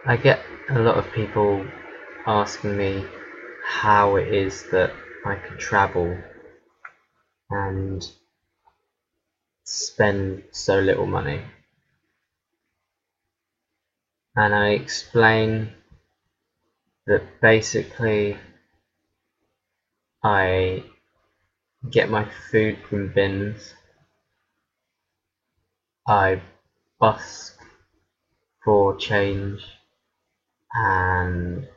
I get a lot of people asking me how it is that I can travel and spend so little money. And I explain that basically I get my food from bins, I busk for change, and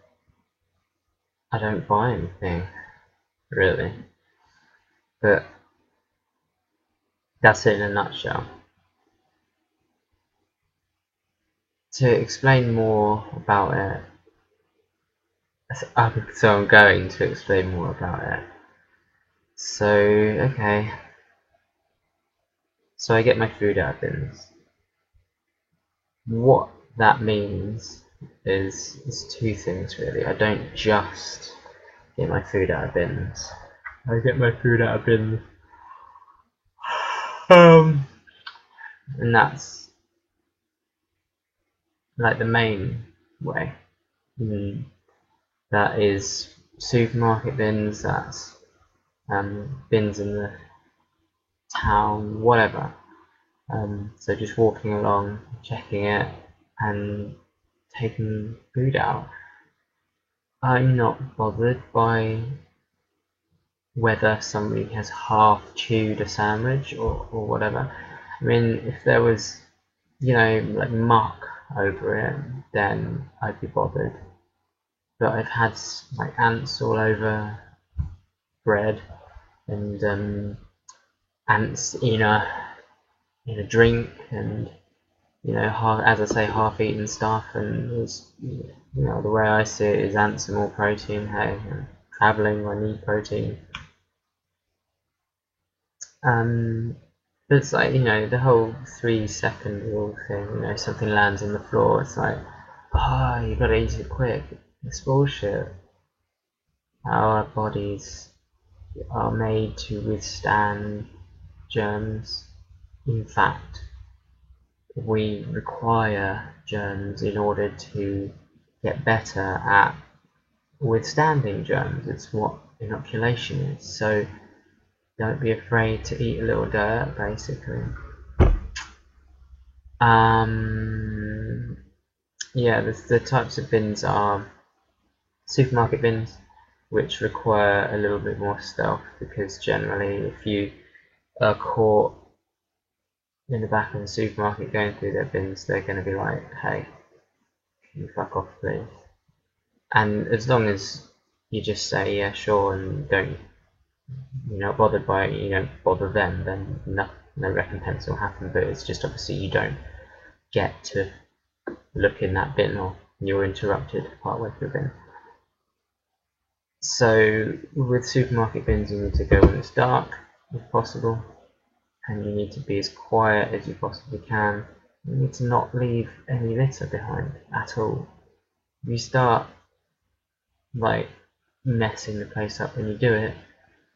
I don't buy anything really. But that's it in a nutshell. To explain more about it, so I'm going to explain more about it. So, okay. So I get my food out of bins. What that means is two things really. I don't just get my food out of bins. I get my food out of bins. And that's like the main way. That is supermarket bins, that's bins in the town, whatever. So just walking along, checking it, and taking food out. I'm not bothered by whether somebody has half chewed a sandwich or whatever. I mean, if there was, like muck over it, then I'd be bothered. But I've had like ants all over bread and ants in a drink, and as I say, half-eaten stuff. And it's, the way I see it is ants are more protein. Hey, I'm traveling, I need protein. But it's like, the whole 3-second rule thing. Something lands on the floor, it's like, oh, you gotta eat it quick. It's bullshit. Our bodies are made to withstand germs. In fact, we require germs in order to get better at withstanding germs. It's what inoculation is. So don't be afraid to eat a little dirt, basically. Yeah, the types of bins are supermarket bins, which require a little bit more stealth, because generally if you are caught in the back of the supermarket going through their bins, they're going to be like, hey, can you fuck off please? And as long as you just say yeah sure and you're not bothered by it, you don't bother them, then no recompense will happen. But it's just obviously you don't get to look in that bin, or you're interrupted partway through the bin. So with supermarket bins, you need to go when it's dark if possible, and you need to be as quiet as you possibly can. You need to not leave any litter behind at all. If you start like messing the place up when you do it,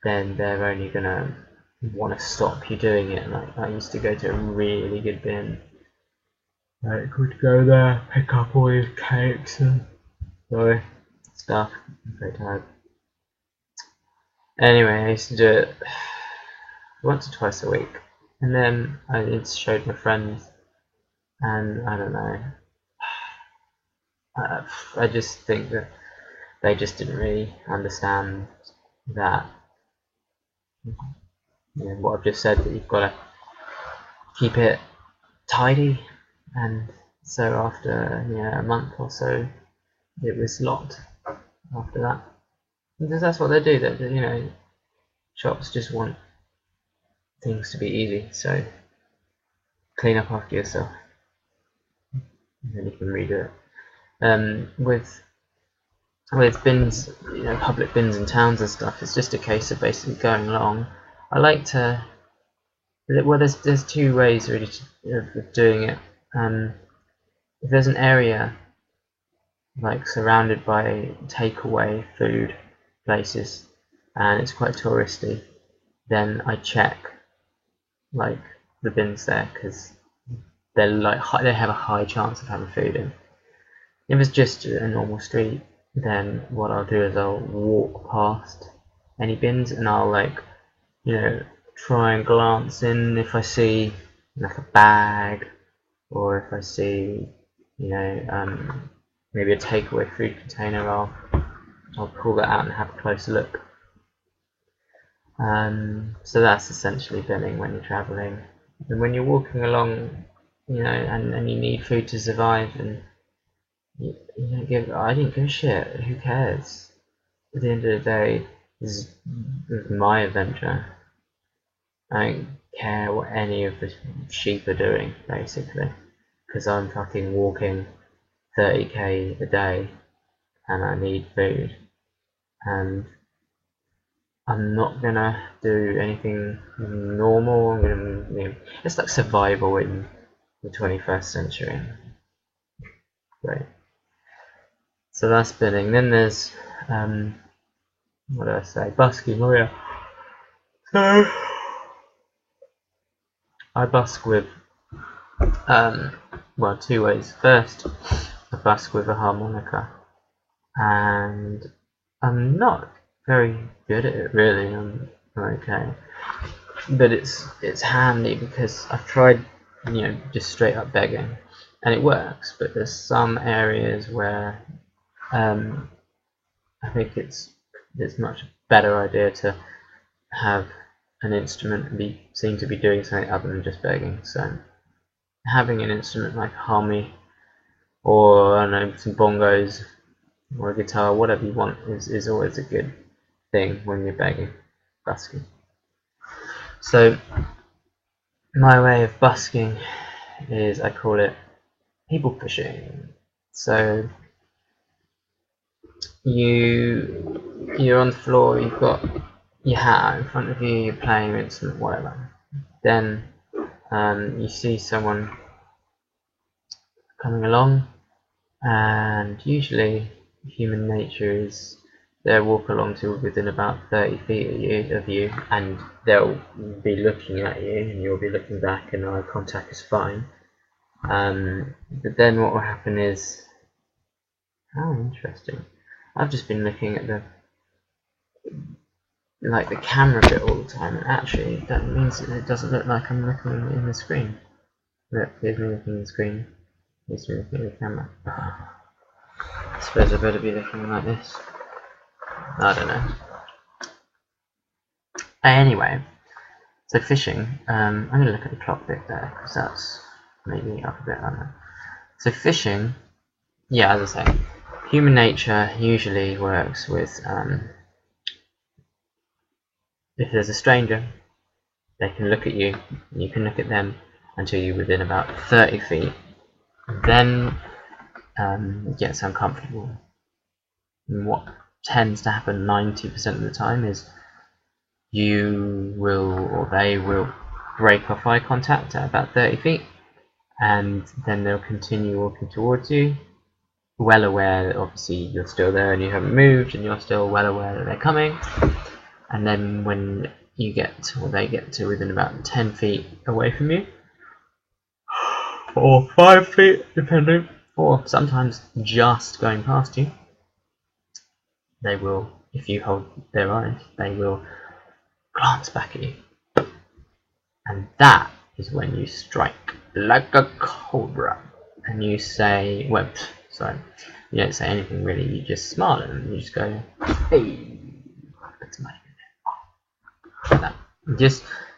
then they're only gonna want to stop you doing it. Like, I used to go to a really good bin. I could go there, pick up all your cakes and stuff. I'm very tired. Anyway, I used to do it once or twice a week, and then I showed my friends, and I don't know. I just think that they just didn't really understand that, what I've just said, that you've got to keep it tidy. And so after a month or so, it was locked after that, because that's what they do. That shops just want things to be easy, so clean up after yourself and then you can redo it. With bins, public bins in towns and stuff, it's just a case of basically going along. I like to, well, there's two ways really of doing it. If there's an area like surrounded by takeaway food places and it's quite touristy, then I check like the bins there, because they have a high chance of having food in. If it's just a normal street, then what I'll do is I'll walk past any bins and I'll try and glance in if I see like a bag, or if I see maybe a takeaway food container, I'll pull that out and have a closer look. So that's essentially binning when you're traveling. And when you're walking along, and you need food to survive, and I didn't give a shit. Who cares? At the end of the day, this is my adventure. I don't care what any of the sheep are doing, basically, because I'm fucking walking 30k a day and I need food, and I'm not gonna do anything normal. It's like survival in the 21st century. Right. So that's spinning. Then there's what did I say? Busking. Oh yeah. So I busk with well, two ways. First, I busk with a harmonica, and I'm not very good at it really. I'm okay, but it's handy because I've tried just straight up begging, and it works. But there's some areas where I think it's much better idea to have an instrument and be seen to be doing something other than just begging. So having an instrument like a harmony, or I don't know, some bongos or a guitar, whatever you want, is always a good thing when you're begging, busking. So my way of busking is, I call it people fishing. So you're on the floor, you've got your hat in front of you, you're playing an instrument, whatever. Then you see someone coming along, and usually human nature is they'll walk along to within about 30 feet of you, and they'll be looking at you, and you'll be looking back, and eye contact is fine. But then what will happen is, how interesting. I've just been looking at the camera bit all the time, and actually that means that it doesn't look like I'm looking in the screen. Look, here's me looking at the screen. Here's me looking at the camera. I suppose I better be looking like this. I don't know. Anyway, so fishing. I'm going to look at the clock bit there because that's maybe up a bit. I don't know. So fishing, yeah, as I say, human nature usually works with if there's a stranger, they can look at you, and you can look at them until you're within about 30 feet. Then it gets uncomfortable. And what tends to happen 90% of the time is you will, or they will, break off eye contact at about 30 feet, and then they'll continue walking towards you, well aware that obviously you're still there and you haven't moved, and you're still well aware that they're coming. And then when you get, or they get to within about 10 feet away from you, or 5 feet depending, or sometimes just going past you, they will, if you hold their eyes, they will glance back at you. And that is when you strike like a cobra, and you say, well, sorry, you don't say anything really, you just smile at them, you just go, hey, that's my that.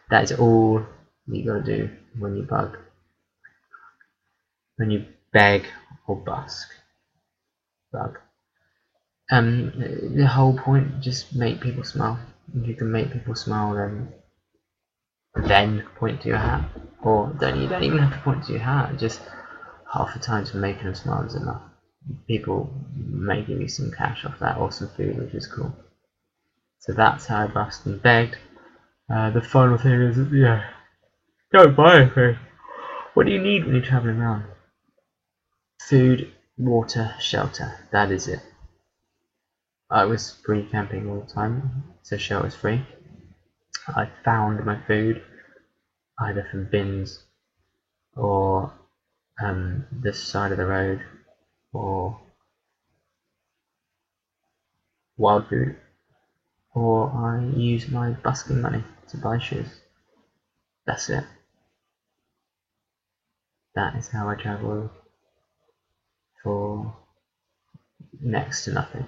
That is all you gotta do when you beg or busk. Bug. The whole point, just make people smile. If you can make people smile, then point to your hat, or you don't even have to point to your hat. Just half the time to making them smile is enough. People may give you some cash off that, or some food, which is cool. So that's how I busked and begged. The final thing is, don't buy anything. What do you need when you're traveling around? Food, water, shelter. That is it. I was free camping all the time, so shelter's free. I found my food either from bins or this side of the road, or wild boot, or I use my busking money to buy shoes. That's it. That is how I travel for next to nothing.